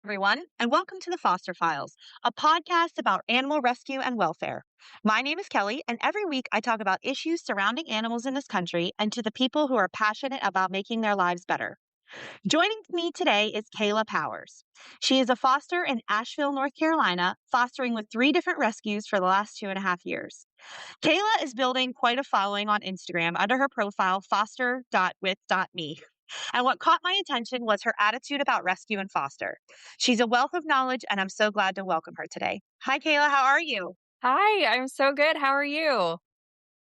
everyone, and welcome to the Foster Files, a podcast about animal rescue and welfare. My name is Kelly, and every week I talk about issues surrounding animals in this country and to the people who are passionate about making their lives better. Joining me today is Kayla Powers. She is a foster in Asheville, North Carolina, fostering with 3 different rescues for the last 2.5 years. Kayla is building quite a following on Instagram under her profile foster.with.me. And what caught my attention was her attitude about rescue and foster. She's a wealth of knowledge, and I'm so glad to welcome her today. Hi, Kayla. How are you? Hi, I'm so good. How are you?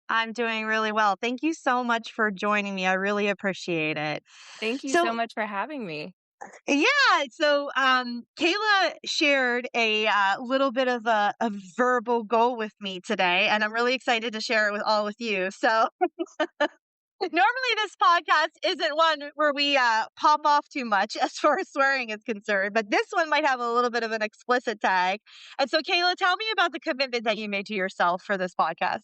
I'm doing really well. Thank you so much for joining me. I really appreciate it. Thank you so So, much for having me. Kayla shared a little bit of a verbal goal with me today, and I'm really excited to share it with you. So, normally, this podcast isn't one where we pop off too much as far as swearing is concerned, but this one might have a little bit of an explicit tag. And so, Kayla, tell me about the commitment that you made to yourself for this podcast.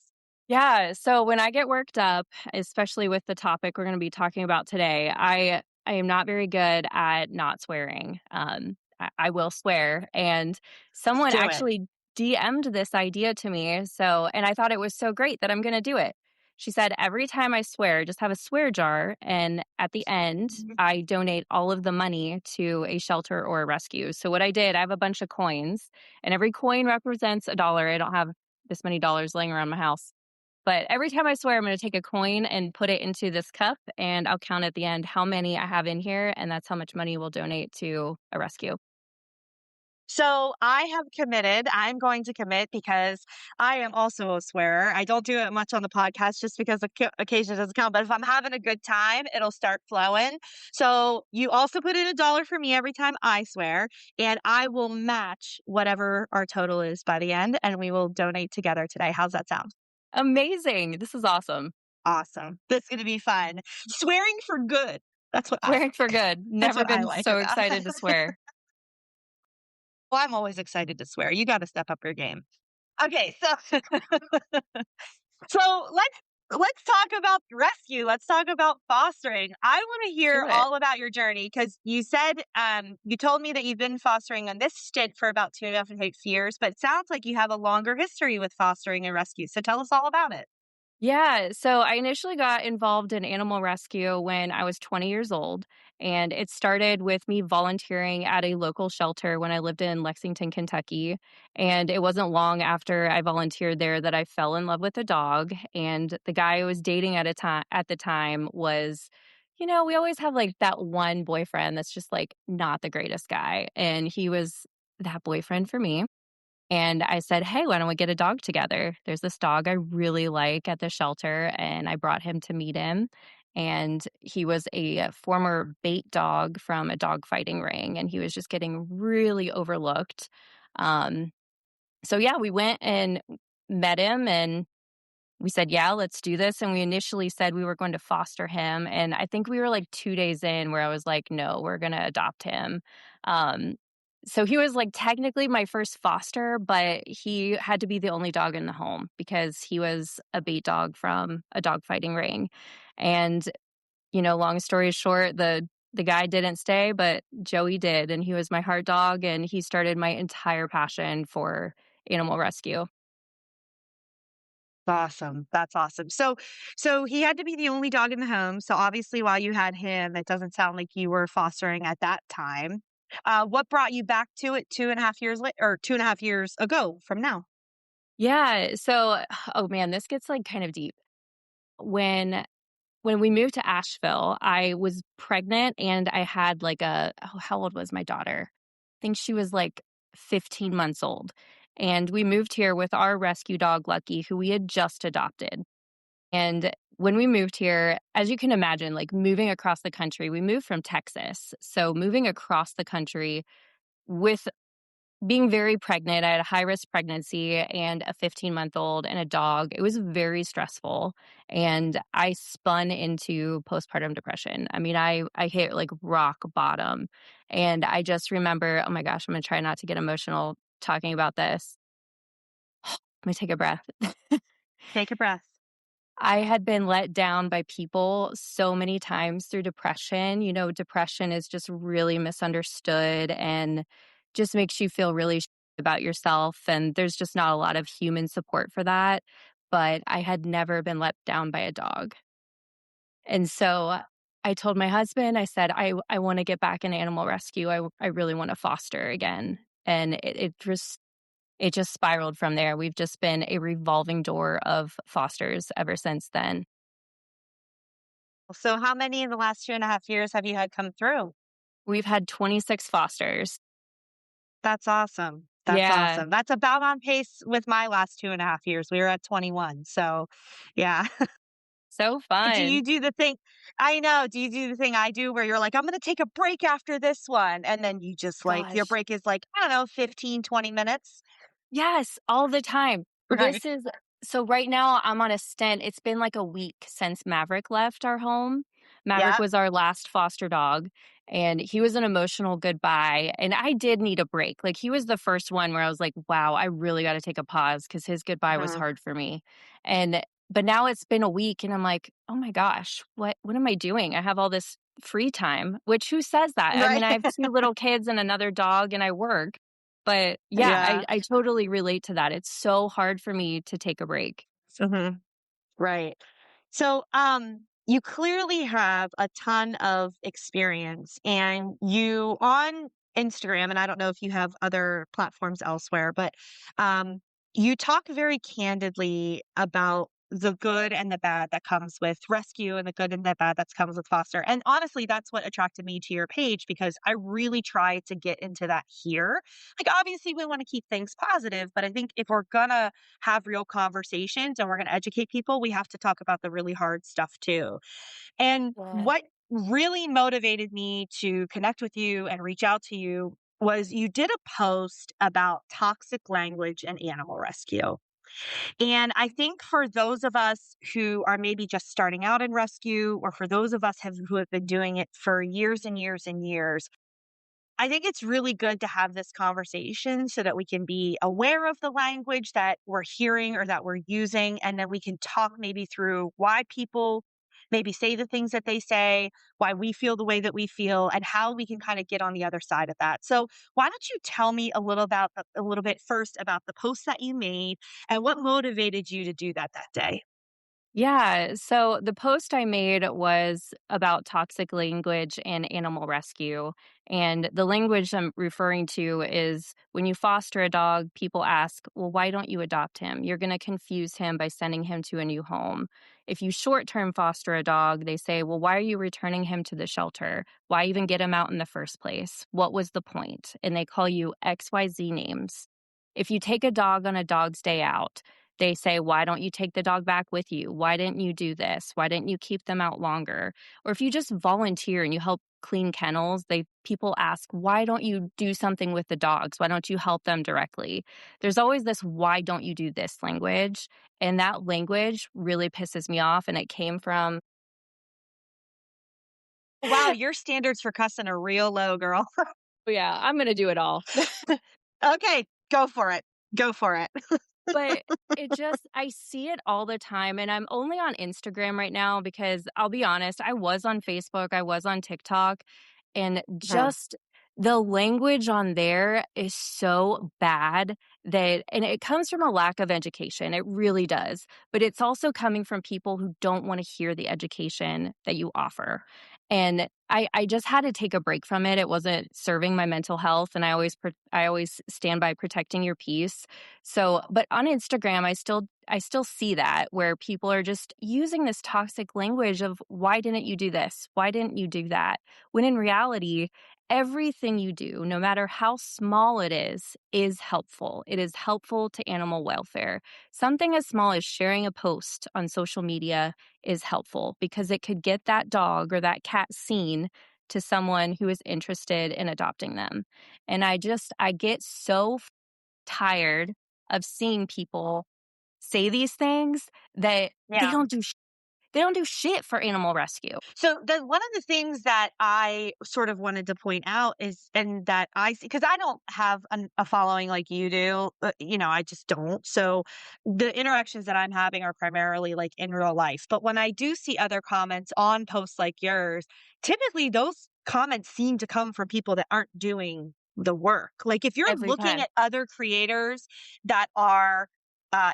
Yeah, so when I get worked up, especially with the topic we're going to be talking about today, I am not very good at not swearing. I will swear, and Let's someone do it. actually DM'd this idea to me. And I thought it was so great that I'm going to do it. She said, every time I swear, just have a swear jar. And at the end, I donate all of the money to a shelter or a rescue. So, what I did, I have a bunch of coins, and every coin represents a dollar. I don't have this many dollars laying around my house. But every time I swear, I'm going to take a coin and put it into this cup, and I'll count at the end how many I have in here. And that's how much money we'll donate to a rescue. So I have committed. I'm going to commit because I am also a swearer. I don't do it much on the podcast just because the occasion doesn't count. But if I'm having a good time, it'll start flowing. So you also put in a dollar for me every time I swear, and I will match whatever our total is by the end, and we will donate together today. How's that sound? Amazing. This is awesome. Awesome. This is going to be fun. Swearing for good. That's what I Swearing for like. good. That's Never what I been like so about excited to it. swear. Well, I'm always excited to swear. You got to step up your game. Okay, so let's talk about rescue. Let's talk about fostering. I want to Do hear it. all about your journey because you said you told me that you've been fostering on this stint for about 2.5 years, but it sounds like you have a longer history with fostering and rescue. So tell us all about it. Yeah. So I initially got involved in animal rescue when I was 20 years old. And it started with me volunteering at a local shelter when I lived in Lexington, Kentucky. And it wasn't long after I volunteered there that I fell in love with a dog. And the guy I was dating at the time was, we always have like that one boyfriend that's just like not the greatest guy. And he was that boyfriend for me. And I said, "Hey, why don't we get a dog together? There's this dog I really like at the shelter." And I brought him to meet him. And he was a former bait dog from a dog fighting ring. And he was just getting really overlooked. Um, so, yeah, we went and met him and we said, "Yeah, let's do this." And we initially said we were going to foster him. And I think we were like 2 days in where I was like, "No, we're going to adopt him." Um, so he was like technically my first foster, but he had to be the only dog in the home because he was a bait dog from a dog fighting ring. And, long story short, the guy didn't stay, but Joey did. And he was my heart dog. And he started my entire passion for animal rescue. Awesome. That's awesome. So he had to be the only dog in the home. So obviously while you had him, it doesn't sound like you were fostering at that time. What brought you back to it 2.5 years later or 2.5 years ago from now? Yeah. So, oh man, this gets like kind of deep. When when we moved to Asheville, I was pregnant and I had like how old was my daughter? I think she was like 15 months old. And we moved here with our rescue dog Lucky, who we had just adopted. And when we moved here, as you can imagine, like moving across the country, we moved from Texas. So moving across the country with being very pregnant, I had a high risk pregnancy and a 15-month-old and a dog. It was very stressful. And I spun into postpartum depression. I mean, I hit like rock bottom. And I just remember, oh my gosh, I'm going to try not to get emotional talking about this. Let me take a breath. Take a breath. I had been let down by people so many times through depression. Depression is just really misunderstood. And just makes you feel really about yourself. And there's just not a lot of human support for that. But I had never been let down by a dog. And so I told my husband, I said, I want to get back in animal rescue. I really want to foster again. And it just spiraled from there. We've just been a revolving door of fosters ever since then. So how many in the last 2.5 years have you had come through? We've had 26 fosters. That's awesome. That's Yeah, awesome. That's about on pace with my last 2.5 years. We were at 21. So yeah. so Do fun. you do the thing I know, do you do the thing I do where you're like, "I'm gonna take a break after this one," and then you just, like your Gosh. break is like, I don't know, 15, 20 minutes? Yes, all the time. Right. This is so right now I'm on a stint. It's been like a week since Maverick left our home. Maverick Yeah. was our last foster dog, and he was an emotional goodbye. And I did need a break. Like he was the first one where I was like, wow, I really got to take a pause because his goodbye was Mhm. hard for me. And but now it's been a week and I'm like, oh my gosh, what am I doing? I have all this free time, which who says that? I Right. mean, I have two little kids and another dog and I work. But yeah, Yeah. I totally relate to that. It's so hard for me to take a break. Mhm. Right. So, you clearly have a ton of experience and you on Instagram, and I don't know if you have other platforms elsewhere, but um, you talk very candidly about the good and the bad that comes with rescue and the good and the bad that comes with foster. And honestly, that's what attracted me to your page because I really try to get into that here. Like, obviously, we want to keep things positive, but I think if we're gonna have real conversations and we're going to educate people, we have to talk about the really hard stuff too. And Yeah. what really motivated me to connect with you and reach out to you was you did a post about toxic language and animal rescue. And I think for those of us who are maybe just starting out in rescue, or for those of us who have been doing it for years and years and years, I think it's really good to have this conversation so that we can be aware of the language that we're hearing or that we're using. And then we can talk maybe through why people maybe say the things that they say, why we feel the way that we feel, and how we can kind of get on the other side of that. So, why don't you tell me a little bit first about the post that you made and what motivated you to do that day? Yeah. So the post I made was about toxic language and animal rescue. And the language I'm referring to is when you foster a dog, people ask, well, why don't you adopt him? You're going to confuse him by sending him to a new home. If you short term foster a dog, they say, well, why are you returning him to the shelter? Why even get him out in the first place? What was the point? And they call you XYZ names. If you take a dog on a dog's day out, they say, why don't you take the dog back with you? Why didn't you do this? Why didn't you keep them out longer? Or if you just volunteer and you help clean kennels, they people ask, why don't you do something with the dogs? Why don't you help them directly? There's always this why don't you do this language, and that language really pisses me off and it came from Wow, your standards for cussing are real low, girl. yeah, I'm going to do it all. Okay, go for it. Go for it. But it just I see it all the time, and I'm only on Instagram right now because I'll be honest, I was on Facebook, I was on TikTok, and Mhm. just the language on there is so bad that and it comes from a lack of education, it really does, but it's also coming from people who don't wanna hear the education that you offer, and I just had to take a break from it, it wasn't serving my mental health, and I always stand by protecting your peace, so, but on Instagram, I still see that where people are just using this toxic language of why didn't you do this? Why didn't you do that? When in reality, everything you do, no matter how small it is helpful. It is helpful to animal welfare. Something as small as sharing a post on social media is helpful because it could get that dog or that cat seen to someone who is interested in adopting them. And I get so tired of seeing people say these things that Yeah. they don't do shit for animal rescue. So the one of the things that I sort of wanted to point out is, and that I see, because I don't have a following like you do, I just don't. So the interactions that I'm having are primarily like in real life. But when I do see other comments on posts like yours, typically those comments seem to come from people that aren't doing the work. Like if you're every looking time. at other creators that are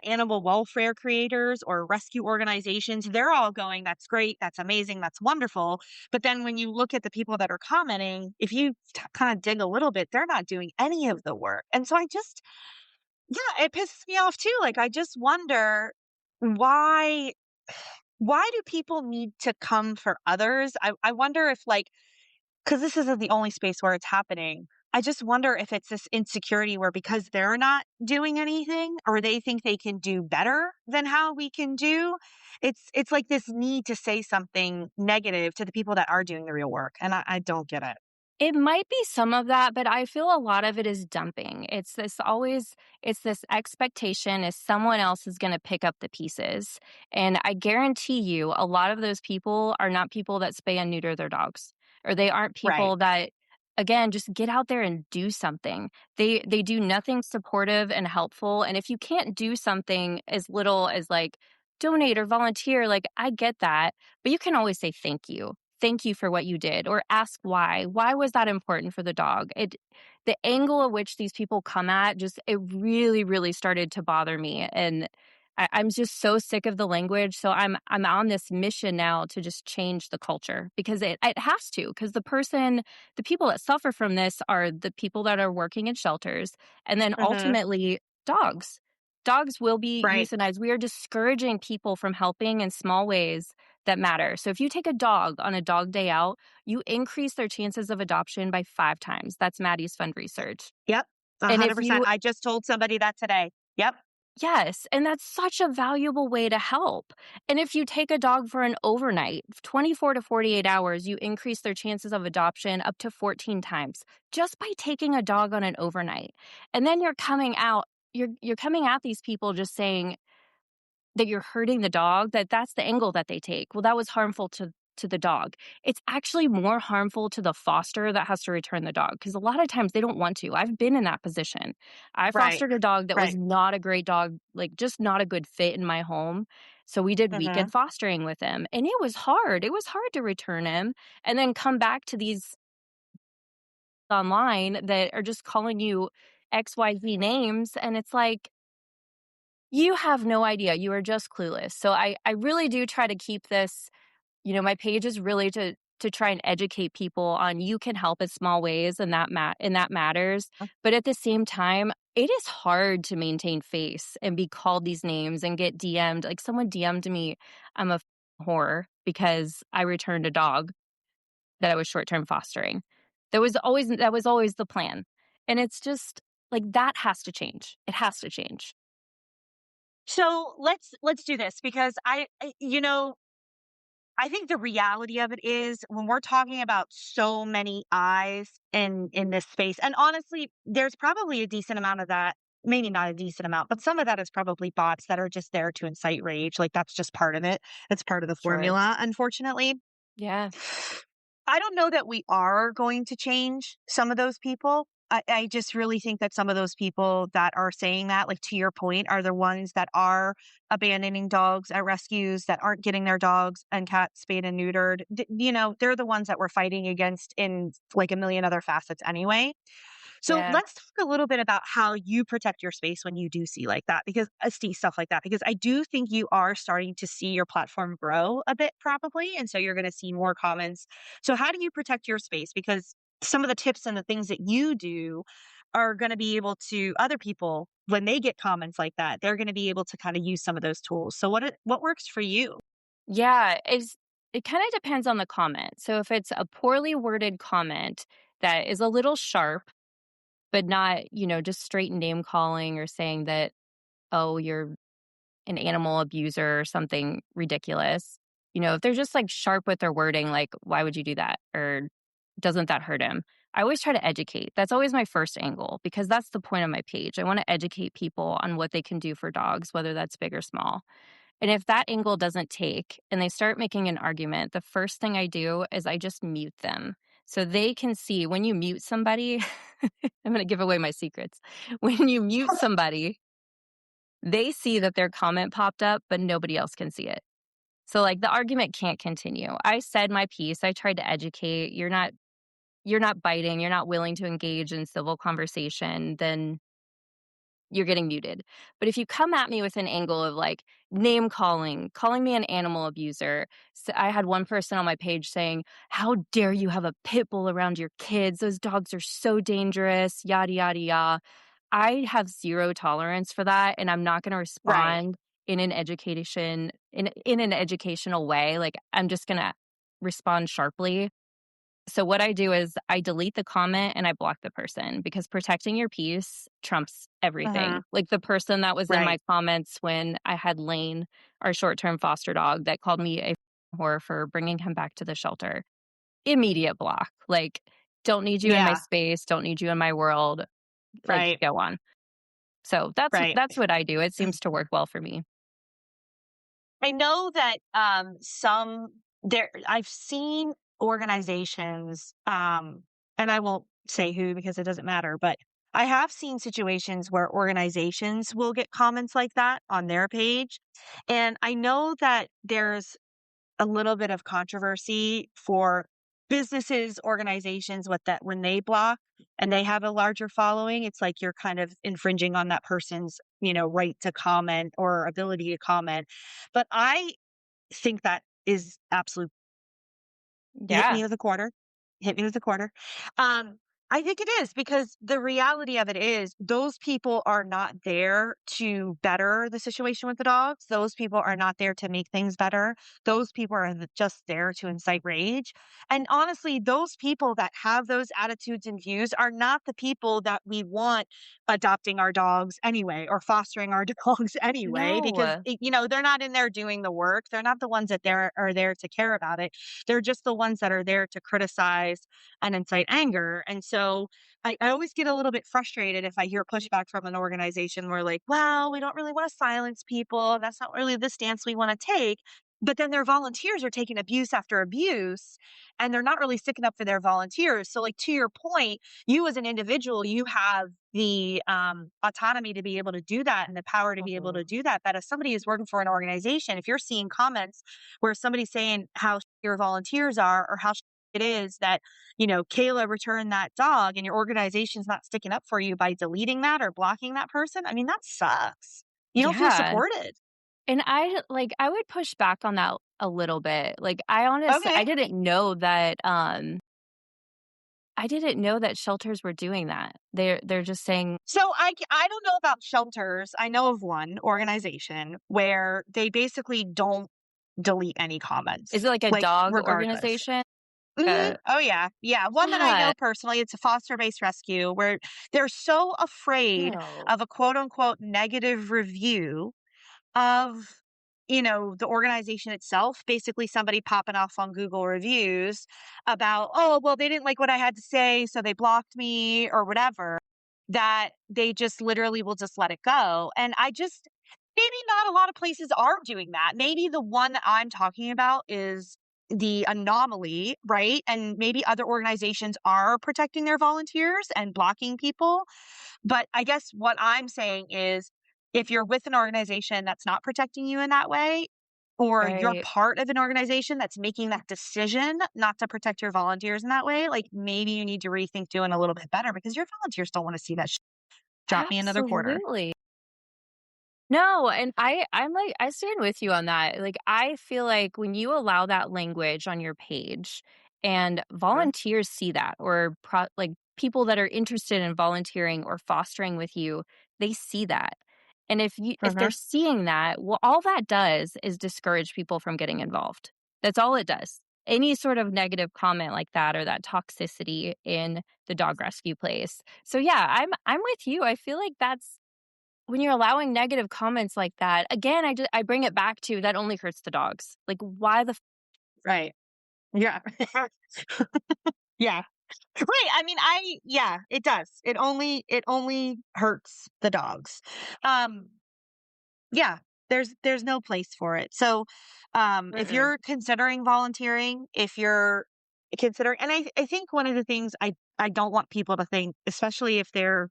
animal welfare creators or rescue organizations, they're all going, that's great, that's amazing, that's wonderful. But then when you look at the people that are commenting, if you kind of dig a little bit, they're not doing any of the work. And so I just, yeah, it pisses me off too. Like I just wonder why why do people need to come for others? I wonder if like, because this isn't the only space where it's happening. I just wonder if it's this insecurity where because they're not doing anything or they think they can do better than how we can do, it's like this need to say something negative to the people that are doing the real work. And I don't get it. It might be some of that, but I feel a lot of it is dumping. It's this expectation is someone else is going to pick up the pieces. And I guarantee you, a lot of those people are not people that spay and neuter their dogs, or they aren't Right. people that, again, just get out there and do something. They do nothing supportive and helpful. And if you can't do something as little as like donate or volunteer, like I get that, but you can always say thank you. Thank you for what you did, or ask why. Why was that important for the dog? The angle at which these people come at, just it really, really started to bother me, and I'm just so sick of the language. So I'm on this mission now to just change the culture because it has to. Because the people that suffer from this are the people that are working in shelters, and then Hmm. ultimately dogs. Dogs will be Right. euthanized. We are discouraging people from helping in small ways that matter. So if you take a dog on a dog day out, you increase their chances of adoption by 5 times. That's Maddie's Fund research. Yep. And if 100%. you I just told somebody that today. Yep. Yes, and that's such a valuable way to help. And if you take a dog for an overnight, 24 to 48 hours, you increase their chances of adoption up to 14 times just by taking a dog on an overnight. And then you're coming at these people just saying, that you're hurting the dog, that's the angle that they take. Well, that was harmful to the dog. It's actually more harmful to the foster that has to return the dog because a lot of times they don't want to. I've been in that position. I Right. fostered a dog that was Right. not a great dog, like just not a good fit in my home. So we did Hmm. weekend fostering with him and it was hard. It was hard to return him and then come back to these online that are just calling you XYZ names and it's like you have no idea. You are just clueless. So I really do try to keep this, my page is really to try and educate people on you can help in small ways and that matters. But at the same time, it is hard to maintain face and be called these names and get DM'd. Like someone DM'd me, I'm a whore because I returned a dog that I was short-term fostering. That was always the plan. And it's just like that has to change. It has to change. So let's do this because I think the reality of it is when we're talking about so many eyes in this space, and honestly, there's probably a decent amount of that, maybe not a decent amount, but some of that is probably bots that are just there to incite rage. Like that's just part of it. That's part of the Sure. formula, unfortunately. Yeah. I don't know that we are going to change some of those people. I just really think that some of those people that are saying that, like to your point, are the ones that are abandoning dogs at rescues, that aren't getting their dogs and cats spayed and neutered. They're the ones that we're fighting against in like a million other facets anyway. So Yeah. let's talk a little bit about how you protect your space when you do see like that, because see stuff like that, because I do think you are starting to see your platform grow a bit probably. And so you're going to see more comments. So how do you protect your space? Because some of the tips and the things that you do are going to be able to other people when they get comments like that, they're going to be able to kind of use some of those tools. So what works for you? Yeah, it kind of depends on the comment. So if it's a poorly worded comment that is a little sharp, but not, just straight name calling or saying that, oh, you're an animal abuser or something ridiculous. If they're just like sharp with their wording, like, why would you do that? Or doesn't that hurt him? I always try to educate. That's always my first angle because that's the point of my page. I want to educate people on what they can do for dogs, whether that's big or small. And if that angle doesn't take and they start making an argument, the first thing I do is I just mute them. So they can see when you mute somebody, I'm going to give away my secrets. When you mute somebody, they see that their comment popped up, but nobody else can see it. So, like, the argument can't continue. I said my piece. I tried to educate. You're not you're not biting, you're not willing to engage in civil conversation, then you're getting muted. But if you come at me with an angle of like name calling, calling me an animal abuser. So I had one person on my page saying, "How dare you have a pit bull around your kids? Those dogs are so dangerous, yada, yada, yada." I have zero tolerance for that, and I'm not going to Right. respond in an educational way. Like I'm just going to respond sharply. So what I do is I delete the comment and I block the person because protecting your peace trumps Hmm. everything. Like the person that was in my Right. comments when I had Lane, our short-term foster dog, that called me a whore for bringing him back to the shelter. Immediate block. Like, don't need you in my Yeah. space, don't need you in my world. Like, Right. go on. So Right. that's what I do. It seems to work well for me. I know that some there I've seen organizations and I won't say who because it doesn't matter, but I have seen situations where organizations will get comments like that on their page. And I know that there's a little bit of controversy for businesses, organizations with that when they block and they have a larger following, it's like you're kind of infringing on that person's, right to comment or ability to comment. But I think that is absolute hit Yeah, me with a quarter. Hit me with a quarter. Um, I think it is because the reality of it is those people are not there to better the situation with the dogs. Those people are not there to make things better. Those people are just there to incite rage. And honestly, those people that have those attitudes and views are not the people that we want adopting our dogs anyway or fostering our dogs anyway because no. they're not in there doing the work. They're not the ones that are there to care about it. They're just the ones that are there to criticize and incite anger. And so I always get a little bit frustrated if I hear pushback from an organization where, like, well, we don't really want to silence people. That's not really the stance we want to take. But then their volunteers are taking abuse after abuse and they're not really sticking up for their volunteers. So, like, to your point, you as an individual, you have the autonomy to be able to do that and the power to be able to Mhm. do that. But if somebody is working for an organization, if you're seeing comments where somebody's saying how your volunteers are or how it is that, Kayla returned that dog and your organization's not sticking up for you by deleting that or blocking that person. I mean, that sucks. You don't feel Yeah. supported. And I would push back on that a little bit. Like, I Okay. didn't know that shelters were doing that. They're just saying, So I don't know about shelters. I know of one organization where they basically don't delete any is comments, it like a like dog regardless. organization? Mhm. Uh, Oh, yeah. Yeah, one that I yeah. know personally, it's a foster-based rescue where they're so afraid No. of a quote unquote negative review of, the organization itself, basically somebody popping off on Google reviews about, "Oh, well, they didn't like what I had to say, so they blocked me," or whatever, that they just literally will just let it go. And maybe not a lot of places are doing that. Maybe the one that I'm talking about is the anomaly, right? And maybe other organizations are protecting their volunteers and blocking people, but I guess what I'm saying is if you're with an organization that's not protecting you in that way, or you're Right. part of an organization that's making that decision not to protect your volunteers in that way, like maybe you need to rethink doing a little bit better because your volunteers don't want to see that. Drop me another quarter. Absolutely. No, and I'm like I stand with you on that. Like I feel like when you allow that language on your page and Mhm. volunteers see that like people that are interested in volunteering or fostering with you, they see that. And if they're Mhm. seeing that, well all that does is discourage people from getting involved. That's all it does. Any sort of negative comment like that or that toxicity in the dog rescue place. So yeah, I'm with you. I feel like that's when you're allowing negative comments like that, again, I bring it back to that only hurts the dogs. Like, why the Right. Yeah. Yeah. Right. I mean, yeah, it does. It only hurts the dogs. Um, yeah, there's no place for it. So, if mm-mm. you're considering volunteering, if you're considering, and I think one of the things I don't want people to think, especially if they're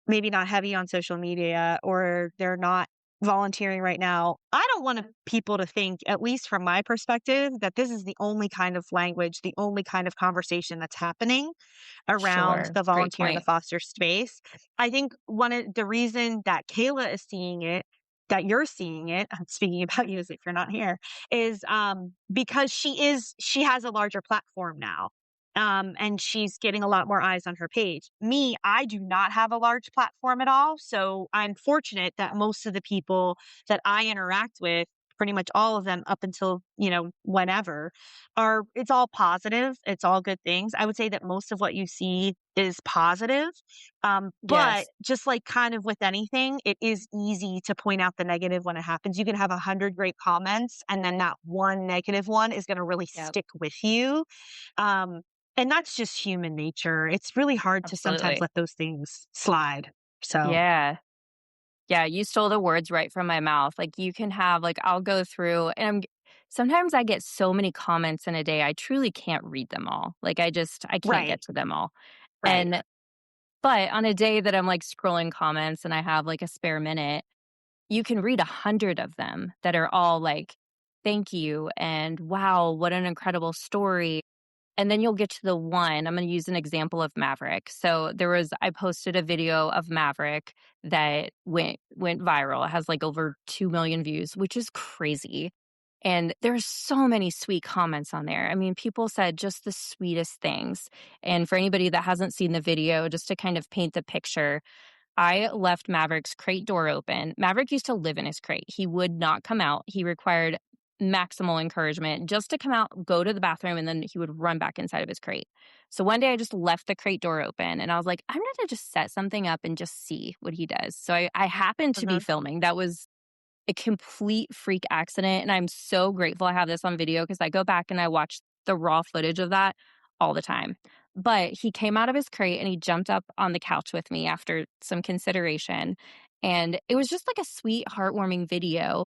maybe not heavy on social media or they're not volunteering right now, I don't want people to think, at least from my perspective, that this is the only kind of language, the only kind of conversation that's happening around Sure. the Great volunteer and the point. foster space. I think one of the reason that Kayla is seeing it, that you're seeing it, I'm speaking about you as if you're not here, is because she has a larger platform now. And she's getting a lot more eyes on her page. Me, I do not have a large platform at all. So I'm fortunate that most of the people that I interact with, pretty much all of them up until, whenever, it's all positive. It's all good things. I would say that most of what you see is positive. But Yes. just like kind of with anything, it is easy to point out the negative when it happens. You can have 100 great comments, and then that one negative one is going to really Yep. stick with you. Um, and that's just human nature. It's really hard to sometimes Absolutely. let those things slide. So, Yeah. Yeah, you stole the words right from my mouth. Like, you can have like, I'll go through and sometimes I get so many comments in a day, I truly can't read them all. Like, I can't right, get to them all. right. And but on a day that I'm, like, scrolling comments and I have, like, a spare minute, you can read 100 of them that are all like, "Thank you," and "Wow, what an incredible story." And then you'll get to the one. I'm gonna use an example of Maverick. So I posted a video of Maverick that went viral. It has, like, over 2,000,000 views, which is crazy. And there's so many sweet comments on there. I mean, people said just the sweetest things. And for anybody that hasn't seen the video, just to kind of paint the picture, I left Maverick's crate door open. Maverick used to live in his crate. He would not come out. He required maximal encouragement just to come out, go to the bathroom, and then he would run back inside of his crate. So one day I just left the crate door open and I was like, I'm going to just set something up and just see what he does. So I happened to be Mhm. filming. That was a complete freak accident, and I'm so grateful I have this on video because I go back and I watch the raw footage of that all the time. But he came out of his crate and he jumped up on the couch with me after some consideration, and it was just like a sweet, heartwarming video,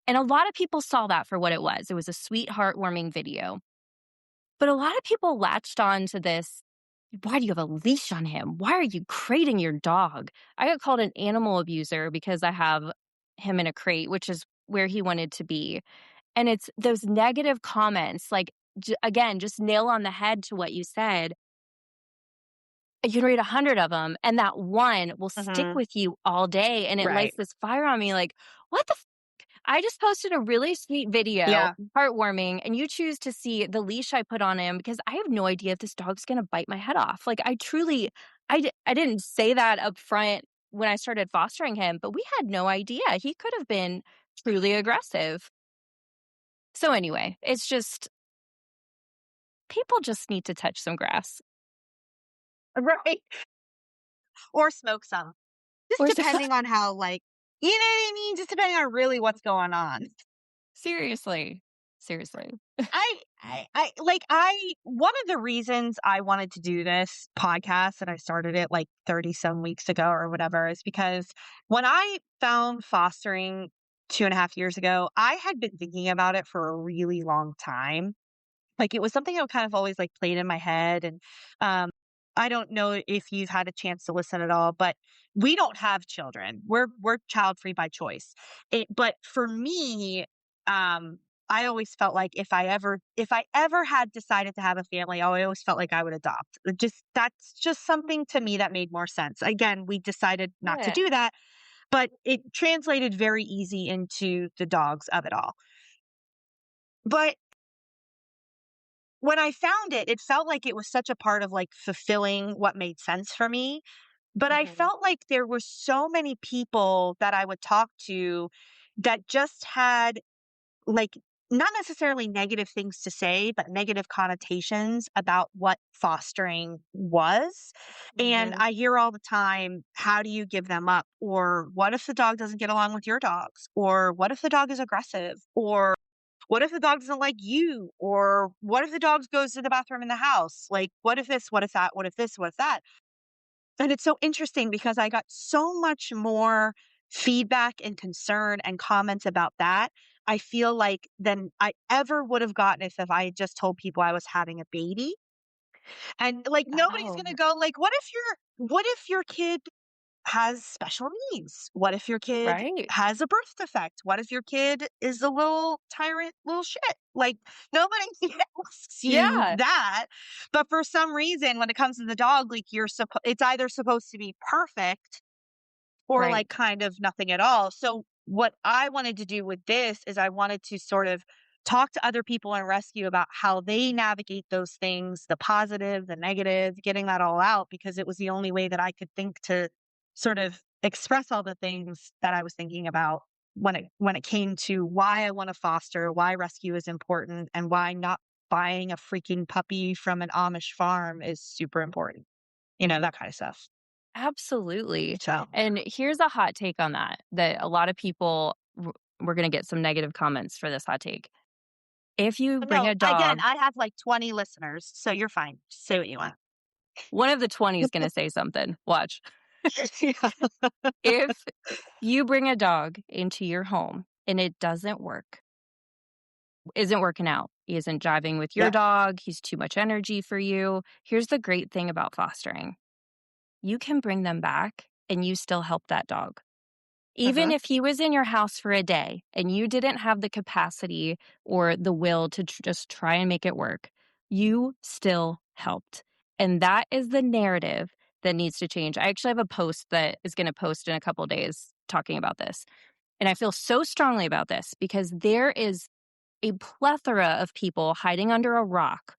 and a lot of people saw that for what it was. It was a sweet, heartwarming video. But a lot of people latched on to this, "Why do you have a leash on him? Why are you crating your dog?" I got called an animal abuser because I have him in a crate, which is where he wanted to be. And it's those negative comments, like, again, just nail on the head to what you said. You can read 100 of them, and that one will stick Mhm. with you all day, and it Right. lights this fire on me like, "What the I just posted a really sweet video, Yeah. heartwarming, and you choose to see the leash I put on him because I have no idea if this dog's gonna bite my head off." Like, I truly I didn't say that up front when I started fostering him, but we had no idea. He could have been truly aggressive. So, anyway, it's just people just need to touch some grass. Right. Or smoke some. Just Or so depending on how, you know what I mean? Just depending on really what's going on. seriously. Seriously. One of the reasons I wanted to do this podcast and I started it like 30 some weeks ago or whatever is because when I found fostering 2.5 years ago, I had been thinking about it for a really long time. Like, it was something that kind of always, like, played in my head, and, um, I don't know if you've had a chance to listen at all, but we don't have children. We're child-free by choice. But for me, I always felt like if I ever had decided to have a family, I always felt like I would adopt. That's just something to me that made more sense. Again, we decided not to Yeah. do that, but it translated very easy into the dogs of it all. But when I found it, it felt like it was such a part of, like, fulfilling what made sense for me, but I Mhm. felt like there were so many people that I would talk to that just had, like, not necessarily negative things to say, but negative connotations about what fostering was, and Mhm. I hear all the time, "How do you give them up?" Or, "What if the dog doesn't get along with your dogs?" Or, "What if the dog is aggressive?" Or, what if the dog doesn't like you? Or what if the dog goes to the bathroom in the house? Like, what if this? What if that? What if this? What's that? And it's so interesting because I got so much more feedback and concern and comments about that. I feel like than I ever would have gotten if I had just told people I was having a baby. And like nobody's Oh, gonna go like, what if your kid has special needs? What if your kid Right. has a birth defect? What if your kid is a little tyrant little shit? Like, nobody asks you Yeah. that. But for some reason, when it comes to the dog, like, it's either supposed to be perfect or Right. like kind of nothing at all. So what I wanted to do with this is I wanted to sort of talk to other people in rescue about how they navigate those things, the positive, the negative, getting that all out because it was the only way that I could think to sort of express all the things that I was thinking about when it came to why I want to foster, why rescue is important, and why not buying a freaking puppy from an Amish farm is super important. That kind of stuff. Absolutely. So And here's a hot take on that a lot of people we're gonna get some negative comments for this hot take. If you bring no, a again, dog, I have like 20 listeners, so you're fine. Say what you want. one of the 20 is gonna say something. Watch. Yeah. If you bring a dog into your home and it isn't working out, he isn't jiving with your Yeah. dog, he's too much energy for you, here's the great thing about fostering. You can bring them back and you still help that dog. Even Mhm. if he was in your house for a day and you didn't have the capacity or the will to just try and make it work, you still helped. And that is the narrative that needs to change. I actually have a post that is going to post in a couple days talking about this. And I feel so strongly about this because there is a plethora of people hiding under a rock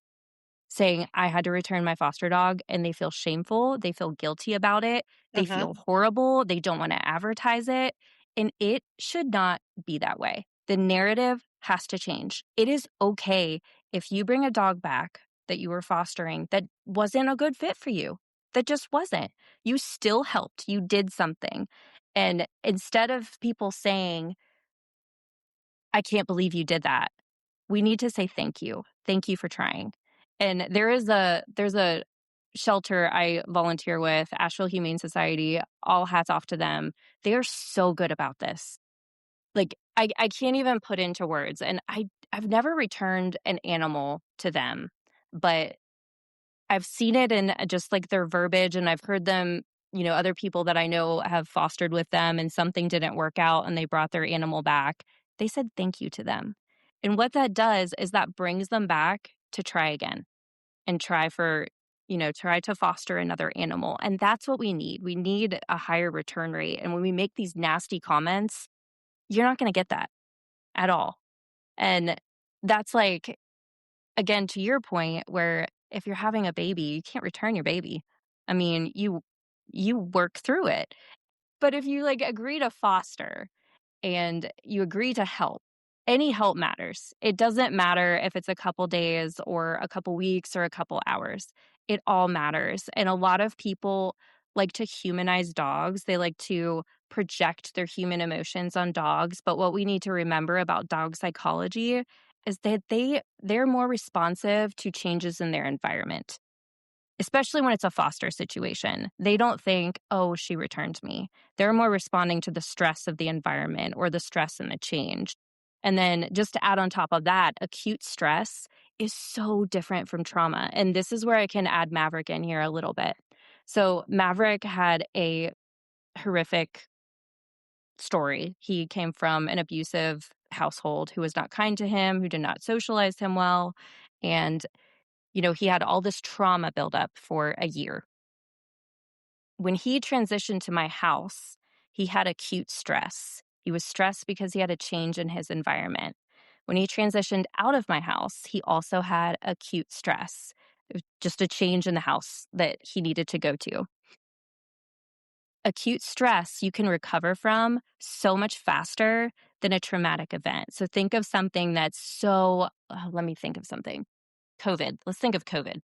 saying, I had to return my foster dog, and they feel shameful. They feel guilty about it. They feel Mhm. horrible. They don't want to advertise it. And it should not be that way. The narrative has to change. It is okay if you bring a dog back that you were fostering that wasn't a good fit for you, that just wasn't. You still helped. You did something. And instead of people saying, I can't believe you did that, we need to say thank you. Thank you for trying. And there's a shelter I volunteer with, Asheville Humane Society. All hats off to them. They are so good about this. Like I can't even put into words. And I've never returned an animal to them, but I've seen it in just like their verbiage, and I've heard them, other people that I know have fostered with them and something didn't work out and they brought their animal back. They said thank you to them. And what that does is that brings them back to try again and try to foster another animal. And that's what we need. We need a higher return rate. And when we make these nasty comments, you're not going to get that at all. And that's like, again, to your point, where if you're having a baby, you can't return your baby. I mean, you work through it. But if you like agree to foster and you agree to help, any help matters. It doesn't matter if it's a couple days or a couple weeks or a couple hours. It all matters. And a lot of people like to humanize dogs. They like to project their human emotions on dogs. But what we need to remember about dog psychology is that they're more responsive to changes in their environment, especially when it's a foster situation. They don't think, oh, she returned me. They're more responding to the stress of the environment or the stress and the change. And then just to add on top of that, acute stress is so different from trauma. And this is where I can add Maverick in here a little bit. So Maverick had a horrific story. He came from an abusive household who was not kind to him, who did not socialize him well. And, he had all this trauma build up for a year. When he transitioned to my house, he had acute stress. He was stressed because he had a change in his environment. When he transitioned out of my house, he also had acute stress. It was just a change in the house that he needed to go to. Acute stress you can recover from so much faster than a traumatic event. So think of something that's let me think of something. COVID. Let's think of COVID.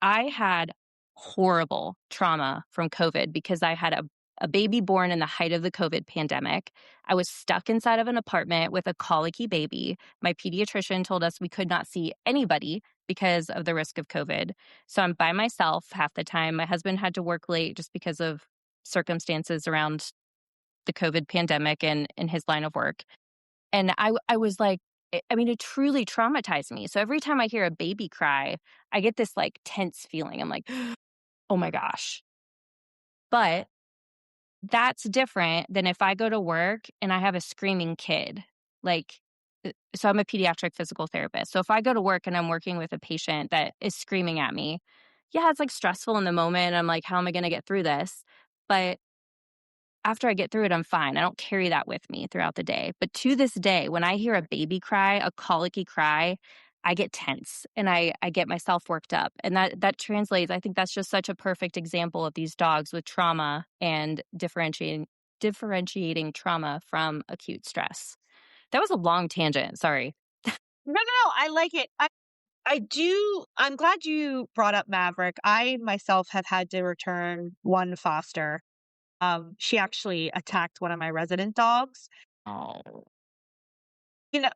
I had horrible trauma from COVID because I had a baby born in the height of the COVID pandemic. I was stuck inside of an apartment with a colicky baby. My pediatrician told us we could not see anybody because of the risk of COVID. So I'm by myself half the time. My husband had to work late just because of circumstances around the COVID pandemic and in his line of work. And I was like, I mean, it truly traumatized me. So every time I hear a baby cry, I get this like tense feeling. I'm like, oh my gosh. But That's different than if I go to work and I have a screaming kid. Like, so I'm a pediatric physical therapist. So if I go to work and I'm working with a patient that is screaming at me, yeah, it's like stressful in the moment. I'm like, how am I going to get through this? But after I get through it, I'm fine. I don't carry that with me throughout the day. But to this day, when I hear a baby cry, a colicky cry, I get tense and I get myself worked up. And that translates. I think that's just such a perfect example of these dogs with trauma and differentiating trauma from acute stress. That was a long tangent. Sorry. No, no, no. I like it. I do. I'm glad you brought up Maverick. I myself have had to return one foster. She actually attacked one of my resident dogs. Oh,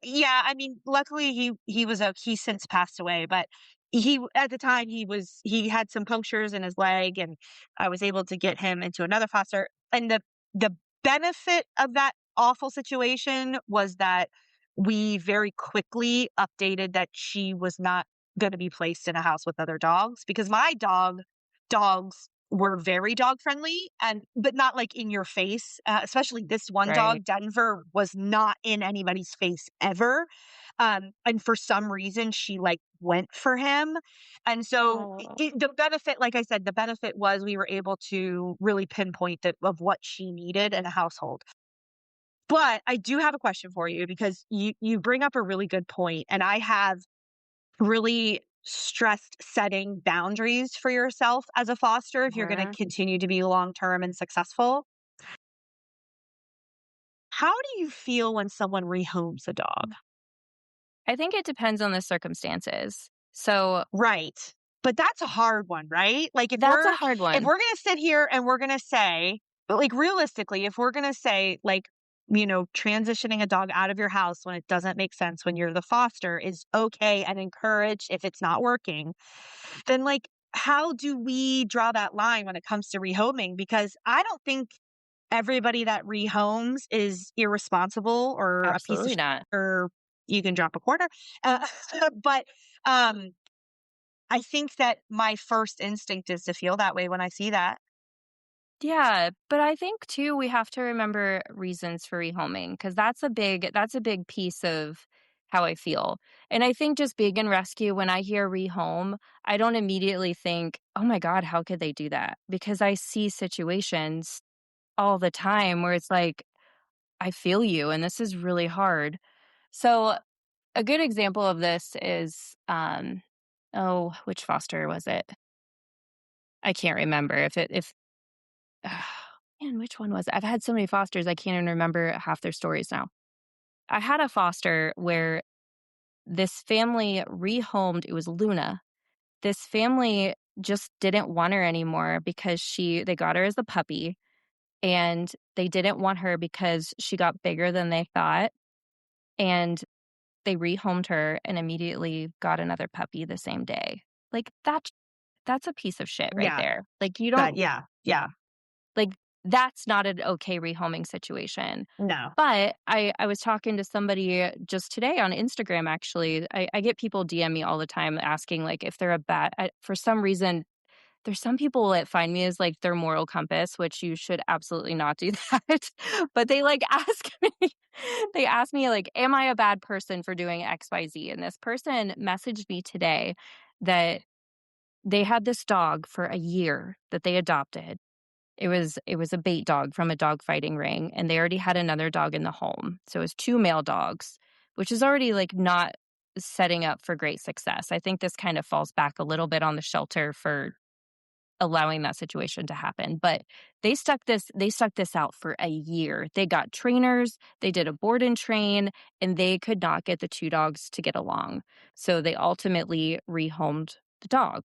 Yeah, I mean, luckily he's since passed away, but at the time he had some punctures in his leg, and I was able to get him into another foster. And the benefit of that awful situation was that we very quickly updated that she was not going to be placed in a house with other dogs, because my dogs were very dog friendly, and but not like in your face. Especially this one right. dog, Denver, was not in anybody's face ever. And for some reason, she like went for him. And so Oh. the benefit, like I said, the benefit was we were able to really pinpoint that of what she needed in a household. But I do have a question for you, because you bring up a really good point, and I have really stressed setting boundaries for yourself as a foster if you're going to Mhm. continue to be long term and successful. How do you feel when someone rehomes a dog? I think it depends on the circumstances. So Right. But that's a hard one, right? Like that's a hard if one. we're going to sit here and we're going to say, but like realistically, if we're going to say like, transitioning a dog out of your house when it doesn't make sense when you're the foster is okay and encouraged if it's not working, then like how do we draw that line when it comes to rehoming? Because I don't think everybody that rehomes is irresponsible or a piece of Absolutely not. or you can drop a quarter. Uh, but um, I think that my first instinct is to feel that way when I see that. Yeah, but I think too we have to remember reasons for rehoming because that's a big piece of how I feel. And I think just being in rescue, when I hear rehome, I don't immediately think, "Oh my god, how could they do that?" Because I see situations all the time where it's like, "I feel you and this is really hard." So, a good example of this is oh, which foster was it? I can't remember if man, which one was it? I've had so many fosters, I can't even remember half their stories now. I had a foster where this family rehomed it was Luna. This family just didn't want her anymore because they got her as a puppy, and they didn't want her because she got bigger than they thought, and they rehomed her and immediately got another puppy the same day. Like, that's a piece of shit right Yeah. there. Like, you don't Yeah. Yeah. like, that's not an okay rehoming situation. No. But I was talking to somebody just today on Instagram, actually. I get people DM me all the time asking, like, if they're a bad for some reason, there's some people that find me as, like, their moral compass, which you should absolutely not do that. But they, like, ask me, like, "Am I a bad person for doing XYZ?" And this person messaged me today that they had this dog for a year that they adopted. It was a bait dog from a dog fighting ring, and they already had another dog in the home. So it was 2 male dogs, which is already, like, not setting up for great success. I think this kind of falls back a little bit on the shelter for allowing that situation to happen, but they stuck this out for a year. They got trainers, they did a board and train, and they could not get the 2 dogs to get along. So they ultimately rehomed the dog.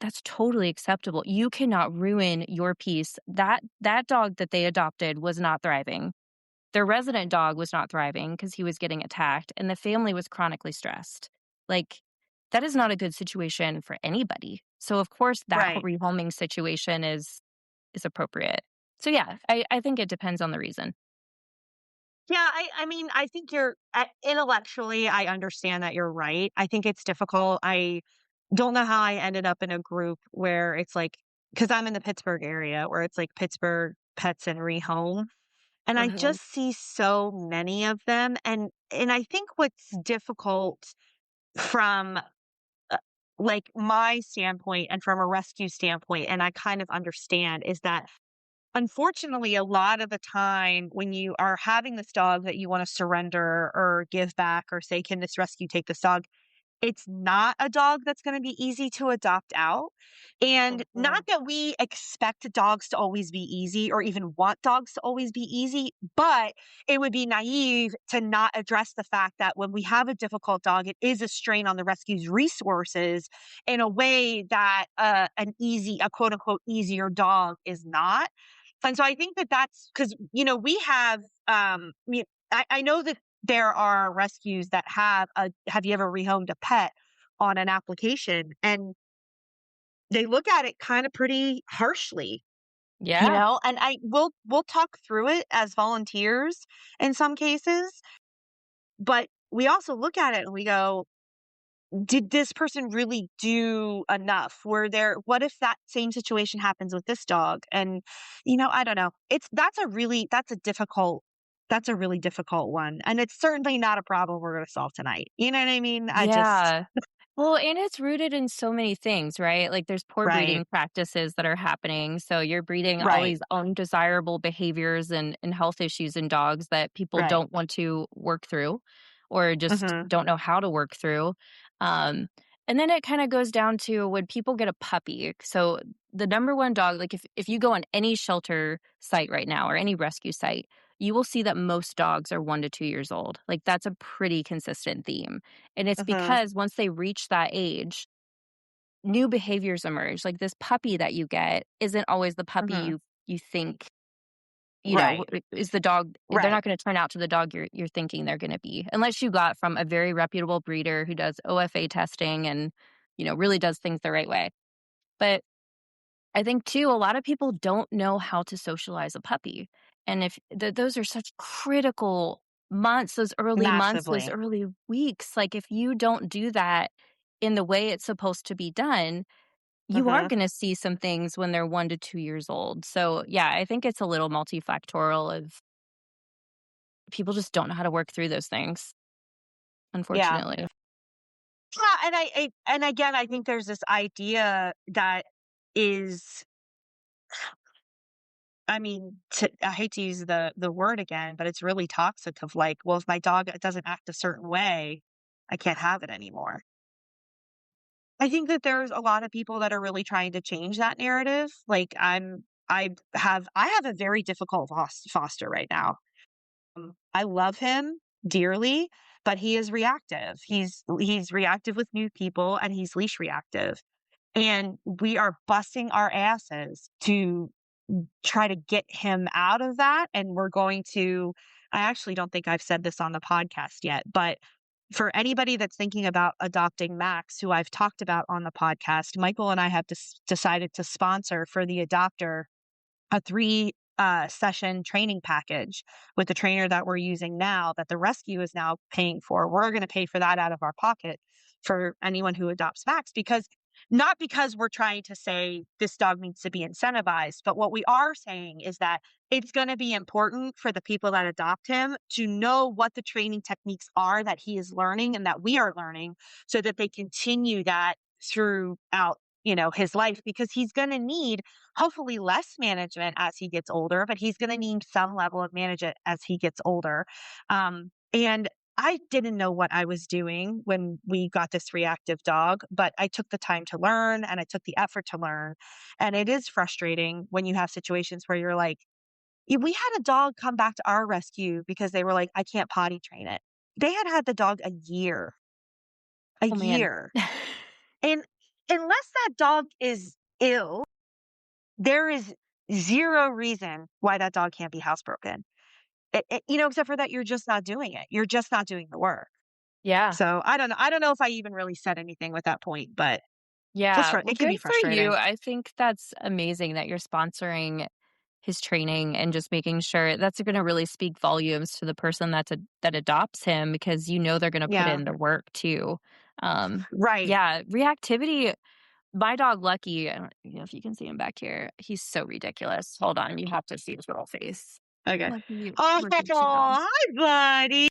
That's totally acceptable. You cannot ruin your peace. That dog that they adopted was not thriving. Their resident dog was not thriving because he was getting attacked, and the family was chronically stressed. Like, that is not a good situation for anybody. So, of course, that Right. rehoming situation is appropriate. So, yeah, I think it depends on the reason. Yeah, I mean, I think intellectually, I understand that you're right. I think it's difficult. I don't know how I ended up in a group where it's like because I'm in the Pittsburgh area where it's like Pittsburgh Pets and Rehome, and I Uh-huh. just see so many of them, and I think what's difficult from, uh, like, my standpoint and from a rescue standpoint, and I kind of understand, is that unfortunately, a lot of the time when you are having this dog that you wanna surrender or give back or say, "Can this rescue take this dog?" It's not a dog that's gonna be easy to adopt out, and not Mhm. that we expect dogs to always be easy or even want dogs to always be easy, but it would be naive to not address the fact that when we have a difficult dog, it is a strain on the rescue's resources in a way that, a quote unquote "easier" dog is not. And so I think that that's because, we have, I know that there are rescues that have you ever rehomed a pet on an application? And they look at it kind of pretty harshly, Yeah. and we'll talk through it as volunteers in some cases, but we also look at it and we go, did this person really do enough? What if that same situation happens with this dog? And, I don't know. That's a really difficult one. And it's certainly not a problem we're going to solve tonight. You know what I mean? Yeah. Well, and it's rooted in so many things, right? Like there's poor Right, breeding practices that are happening. So you're breeding all right, these undesirable behaviors and health issues in dogs that people right. don't want to work through or just Hmm. don't know how to work through. Um, and then it kind of goes down to when people get a puppy. So the number one dog, like if you go on any shelter site right now or any rescue site, you will see that most dogs are 1 to 2 years old. Like that's a pretty consistent theme. And it's Hmm. because once they reach that age, new behaviors emerge. Like this puppy that you get isn't always the puppy Hmm. you think, Right, is the dog they're right. not gonna turn out to the dog you're thinking they're gonna be. Unless you got from a very reputable breeder who does OFA testing and, really does things the right way. But I think too, a lot of people don't know how to socialize a puppy. And if those are such critical months, those Massively. early weeks, like if you don't do that in the way it's supposed to be done, you are Hmm. going to see some things when they're 1 to 2 years old. So, yeah, I think it's a little multifactorial of people just don't know how to work through those things, Yeah. unfortunately. Yeah, and again, I think there's this idea that is, I mean, I hate to use the word again, but it's really toxic of like, well, if my dog doesn't act a certain way, I can't have it anymore. I think that there's a lot of people that are really trying to change that narrative. Like I have a very difficult foster right now. I love him dearly, but he is reactive. He's reactive with new people and he's leash reactive. And we are busting our asses to try to get him out of that, and we're going to I actually don't think I've said this on the podcast yet, but for anybody that's thinking about adopting Max, who I've talked about on the podcast, Michael and I have decided to sponsor for the adopter a 3 session training package with the trainer that we're using now that the rescue is now paying for. We're going to pay for that out of our pocket for anyone who adopts Max, because not because we're trying to say this dog needs to be incentivized, but what we are saying is that it's going to be important for the people that adopt him to know what the training techniques are that he is learning and that we are learning, so that they continue that throughout, his life, because he's going to need hopefully less management as he gets older, but he's going to need some level of management as he gets older. And I didn't know what I was doing when we got this reactive dog, but I took the time to learn and I took the effort to learn. And it is frustrating when you have situations where you're like, we had a dog come back to our rescue because they were like, I can't potty train it. They had had the dog a Oh, man. year. And unless that dog is ill, there is 0 reason why that dog can't be housebroken. Except for that you're just not doing it. You're just not doing the work. Yeah. So, I don't know if I even really said anything with that point, but Yeah. Well, it can good be for you. frustrating. I think that's amazing that you're sponsoring his training and just making sure that's going to really speak volumes to the person that adopts him because they're going to put Yeah. in the work too. Um, Right. yeah, reactivity. my dog Lucky, I don't know if you can see him back here. He's so ridiculous. Hold on, you have to see his little face. Okay. Lucky, Oh, look at you. hi, buddy.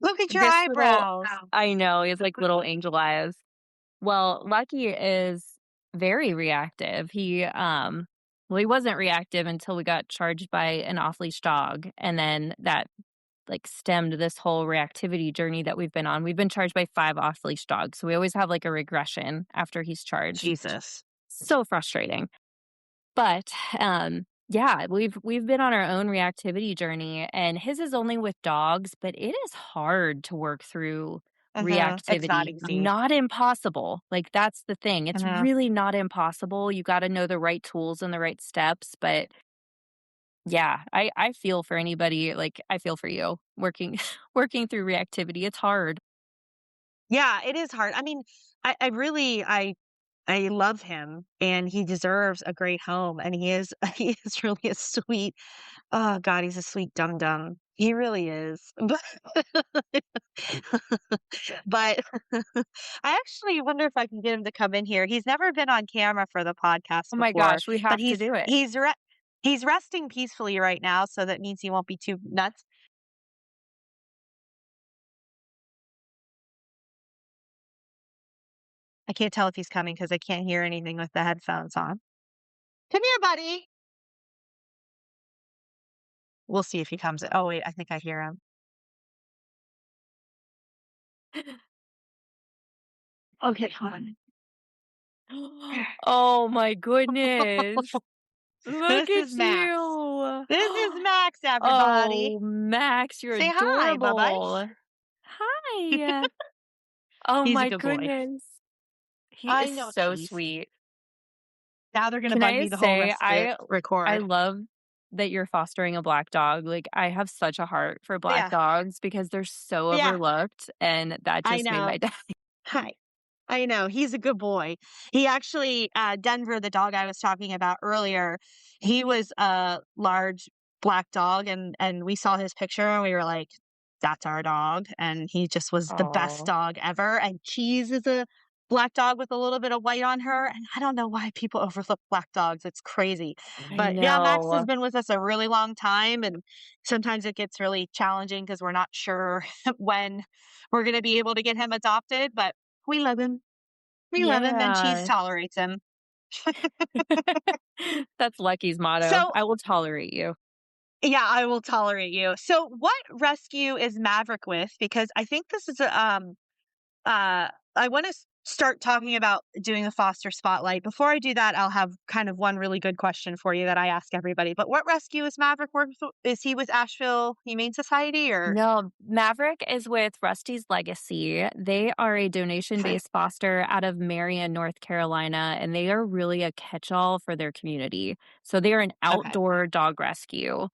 Look at your This little eyebrows. I know, he has like little angel eyes. Well, Lucky is very reactive. Well, he wasn't reactive until we got charged by an off-leash dog, and then that, like, stemmed this whole reactivity journey that we've been on. We've been charged by 5 off-leash dogs, so we always have, like, a regression after he's charged. Jesus. So frustrating. But, yeah, we've been on our own reactivity journey, and his is only with dogs, but it is hard to work through It's not reactivity. easy. Not impossible, like, that's the thing. It's Uh-huh. really not impossible. You gotta know the right tools and the right steps, but yeah, I feel for anybody, like, I feel for you working working through reactivity. It's hard. Yeah, it is hard. I mean, I really I love him and he deserves a great home and he is he is really a sweet oh god, he's a sweet dum dum. He really is. But I actually wonder if I can get him to come in here. He's never been on camera for the podcast Oh my before, gosh, we but have to do it. he's resting peacefully right now, so that means he won't be too nuts. I can't tell if he's coming because I can't hear anything with the headphones on. Come here, buddy. We'll see if he comes. Oh wait, I think I hear him. Okay, hold on. Oh my goodness. Look This is at Max. you. This is Max, everybody. Oh, Max, you're Say hi, bye-bye. adorable. Hi. Oh He's a my good boy. goodness. He I is know, so Cheese. sweet. Now they're gonna Can bug I me the whole say rest of the I record. love that you're fostering a black dog. Like, I have such a heart for black Yeah, dogs because they're so yeah, overlooked, and that I just made know. my day. Hi. I know, he's a good boy. He actually, Denver, the dog I was talking about earlier, he was a large black dog and we saw his picture and we were like, "That's our dog," and he just was the best Oh, dog ever, and Cheese is a black dog with a little bit of white on her, and I don't know why people overlook black dogs, it's crazy. I But, yeah, Max has know. been with us a really long time, and sometimes it gets really challenging because 'cause we're not sure when we're gonna be able to get him adopted, but we love him. We love him and Cheese Yeah. tolerates him. That's Lucky's motto. So, I will tolerate you. yeah, I will tolerate you. So, what rescue is Maverick with? Because I think this is I want to start talking about doing the foster spotlight. Before I do that, I'll have kind of one really good question for you that I ask everybody. But what rescue is Maverick working with? Is he with Asheville Humane Society or? No, Maverick is with Rusty's Legacy. They are a Okay. donation-based foster out of Marion, North Carolina, and they are really a catch-all for their community. So they are an Okay. outdoor dog rescue.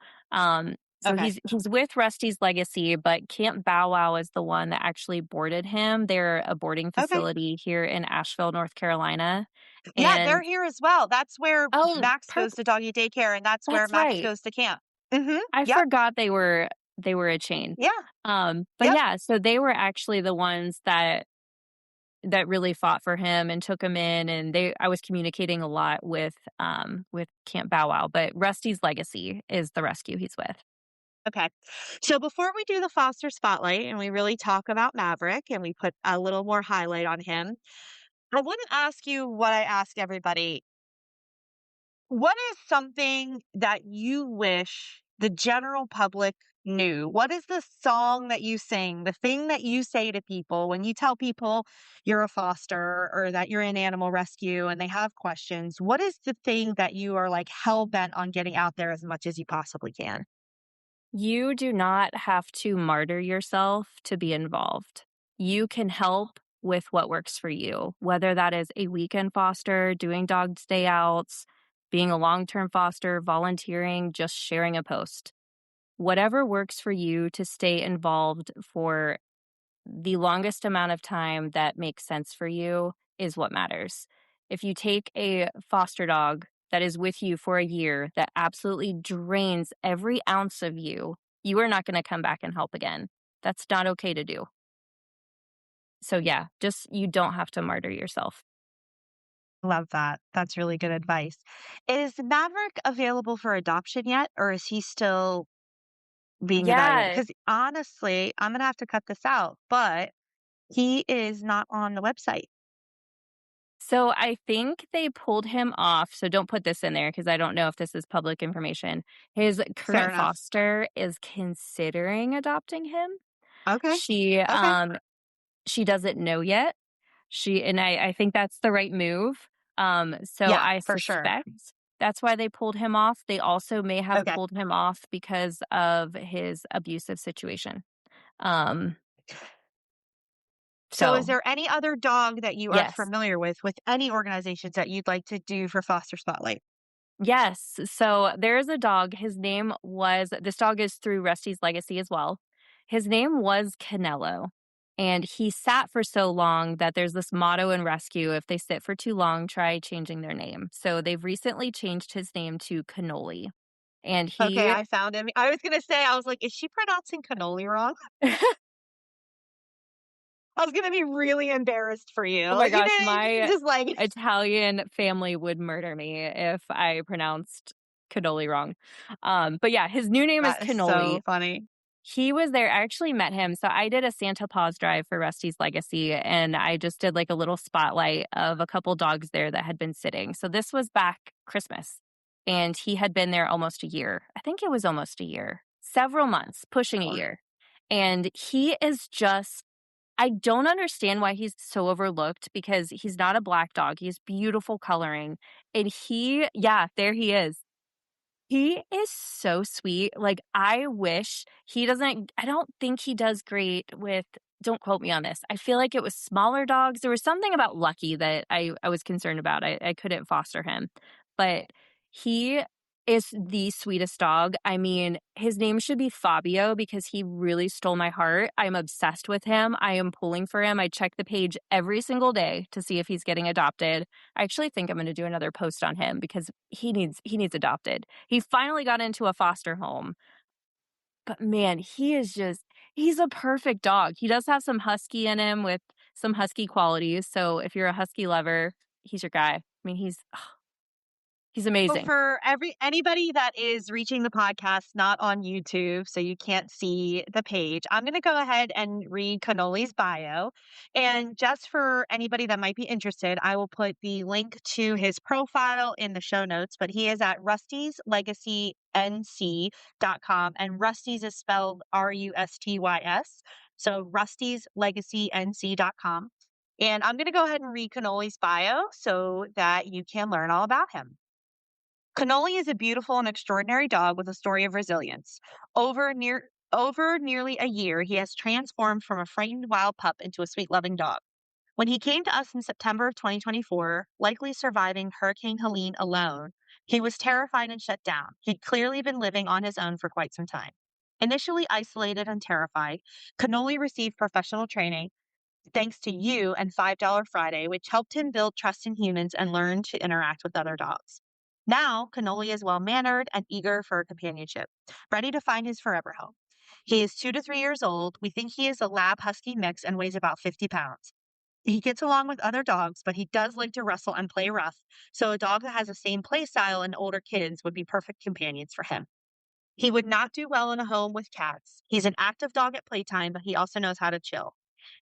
So Okay. he's with Rusty's Legacy, but Camp Bow Wow is the one that actually boarded him. They're a boarding Okay. facility here in Asheville, North Carolina. Yeah, they're And here as well. That's where oh, Max goes to doggy daycare, and that's where that's Max right. goes to camp. Mhm. I Yep. forgot they were a chain. Yeah. But Yep. yeah, so they were actually the ones that really fought for him and took him in, and they I was communicating a lot with Camp Bow Wow, but Rusty's Legacy is the rescue he's with. Okay. So before we do the foster spotlight and we really talk about Maverick and we put a little more highlight on him, I want to ask you what I ask everybody. What is something that you wish the general public knew? What is the song that you sing, the thing that you say to people when you tell people you're a foster or that you're in animal rescue and they have questions? What is the thing that you are like hell bent on getting out there as much as you possibly can? You do not have to martyr yourself to be involved. You can help with what works for you, whether that is a weekend foster, doing dog stay outs, being a long-term foster, volunteering, just sharing a post. Whatever works for you to stay involved for the longest amount of time that makes sense for you is what matters. If you take a foster dog that is with you for a year that absolutely drains every ounce of you, you are not going to come back and help again. That's not okay to do. So, yeah, just you don't have to martyr yourself. Love that. That's really good advice. Is Maverick available for adoption yet, or is he still being evaluated? Yeah. Because honestly, I'm gonna have to cut this out, but he is not on the website. So I think they pulled him off. So don't put this in there because I don't know if this is public information. His Fair current enough. foster is considering adopting him. Okay. She Okay. um she doesn't know yet. I think that's the right move. So Yeah, I for sure. suspect that's why they pulled him off. They also may have Okay. pulled him off because of his abusive situation. Um, So is so there any other dog that you are yes. familiar with any organizations that you'd like to do for Foster Spotlight? Yes. So there is a dog. This dog is through Rusty's Legacy as well. His name was Canelo. And he sat for so long that there's this motto in rescue if they sit for too long, try changing their name. So they've recently changed his name to Cannoli. And Okay, he I found him. I was gonna say, I was like, is she pronouncing cannoli wrong? I was gonna be really embarrassed for you. Oh my Like, you know, gosh, my just like Italian family would murder me if I pronounced cannoli wrong. But yeah, his new name is that is so Cannoli. funny. He was there. I actually met him. So I did a Santa Paws drive for Rusty's Legacy, and I just did like a little spotlight of a couple dogs there that had been sitting. So this was back Christmas, and he had been there almost a year. I think it was almost a year, several months, pushing a year. And he is just, I don't understand why he's so overlooked because he's not a black dog. He's beautiful coloring. Yeah, there he is. He is so sweet. Like, I don't think he does great with, don't quote me on this. I feel like it was smaller dogs. There was something about Lucky that I was concerned about. I couldn't foster him, but he is the sweetest dog. I mean, his name should be Fabio because he really stole my heart. I'm obsessed with him. I am pulling for him. I check the page every single day to see if he's getting adopted. I actually think I'm going to do another post on him because he needs adopted. He finally got into a foster home, but man, he's a perfect dog. He does have some husky in him with some husky qualities. So if you're a husky lover, he's your guy. I mean, he's So amazing. for anybody that is reaching the podcast not on YouTube, so you can't see the page, I'm going to go ahead and read Canoli's bio. And just for anybody that might be interested, I will put the link to his profile in the show notes. But he is at rustyslegacync.com, and Rusty's is spelled Rustys. So rustyslegacync.com. And I'm going to go ahead and read Canoli's bio so that you can learn all about him. Cannoli is a beautiful and extraordinary dog with a story of resilience. Over nearly a year, he has transformed from a frightened wild pup into a sweet loving dog. When he came to us in September of 2024, likely surviving Hurricane Helene alone, he was terrified and shut down. He'd clearly been living on his own for quite some time. Initially isolated and terrified, Cannoli received professional training thanks to you and $5 Friday, which helped him build trust in humans and learn to interact with other dogs. Now, Cannoli is well mannered and eager for companionship, ready to find his forever home. He is 2 to 3 years old. We think he is a lab husky mix and weighs about 50 pounds. He gets along with other dogs, but he does like to wrestle and play rough. So, a dog that has the same play style and older kids would be perfect companions for him. He would not do well in a home with cats. He's an active dog at playtime, but he also knows how to chill.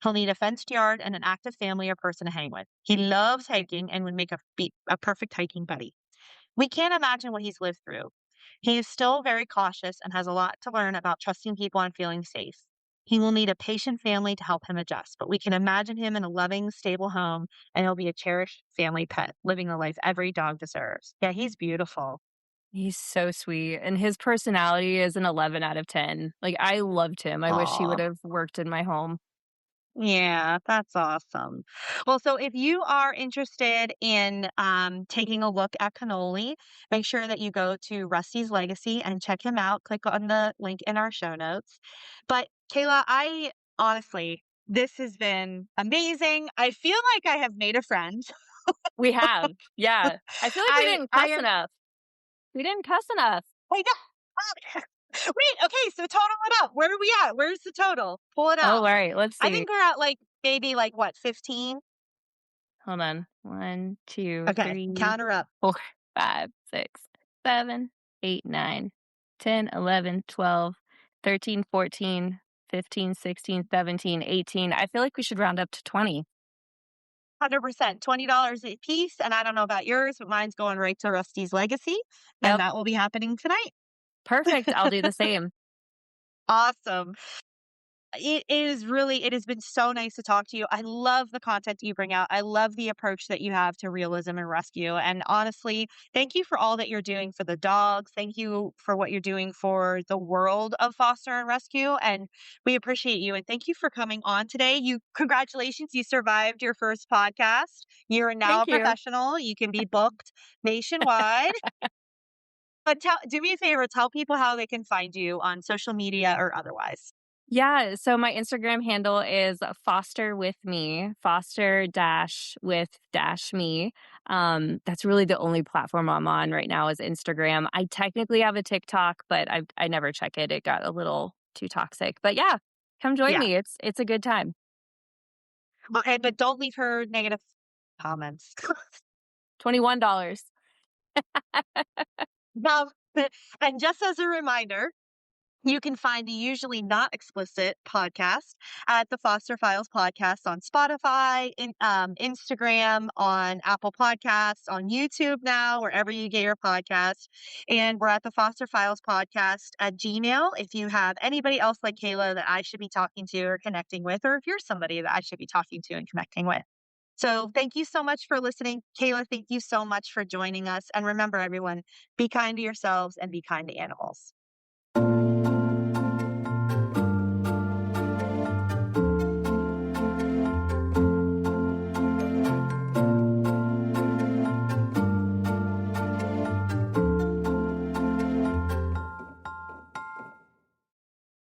He'll need a fenced yard and an active family or person to hang with. He loves hiking and would make a perfect hiking buddy. We can't imagine what he's lived through. He is still very cautious and has a lot to learn about trusting people and feeling safe. He will need a patient family to help him adjust, but we can imagine him in a loving, stable home, and he'll be a cherished family pet, living the life every dog deserves. Yeah, he's beautiful. He's so sweet, and his personality is an 11 out of 10. Like, I loved him. I wish he would Aw. have worked in my home. Yeah, that's awesome. Well, so if you are interested in taking a look at cannoli, make sure that you go to Rusty's Legacy and check him out. Click on the link in our show notes. But Kayla, I honestly, this has been amazing. I feel like I have made a friend. We have. Yeah. I feel like we didn't I cuss am. enough. We didn't cuss enough. I know. Wait, okay, so total it up. Where are we at? Where's the total? Pull it Oh, out. alright, let's I see. think we're at like maybe like what, 15? Hold on. One, two, Okay, three, count her up. 4, 5, 6, 7, 8, 9, 10, 11, 12, 13, 14, 15, 16, 17, 18. I feel like we should round up to 20. 100%, $20 a piece, and I don't know about yours, but mine's going right to Rusty's legacy, and Yep. that will be happening tonight. Perfect. I'll do the same. Awesome. It has been so nice to talk to you. I love the content you bring out. I love the approach that you have to realism and rescue. And honestly, thank you for all that you're doing for the dogs. Thank you for what you're doing for the world of foster and rescue. And we appreciate you. And thank you for coming on today. Congratulations, you survived your first podcast. You're now a Thank you. professional. You can be booked nationwide. But do me a favor, tell people how they can find you on social media or otherwise. Yeah, so my Instagram handle is foster with me, foster dash with dash me. That's really the only platform I'm on right now is Instagram. I technically have a TikTok, but I never check it. It got a little too toxic. But yeah, come join Yeah. me. It's a good time. Okay, but don't leave her negative comments. $21. Now, and just as a reminder, you can find the Usually Not Explicit podcast at the Foster Files podcast on Spotify, Instagram, on Apple Podcasts, on YouTube now, wherever you get your podcasts. And we're at the Foster Files podcast at Gmail. If you have anybody else like Kayla that I should be talking to or connecting with, or if you're somebody that I should be talking to and connecting with. So thank you so much for listening. Kayla, thank you so much for joining us. And remember, everyone, be kind to yourselves and be kind to animals.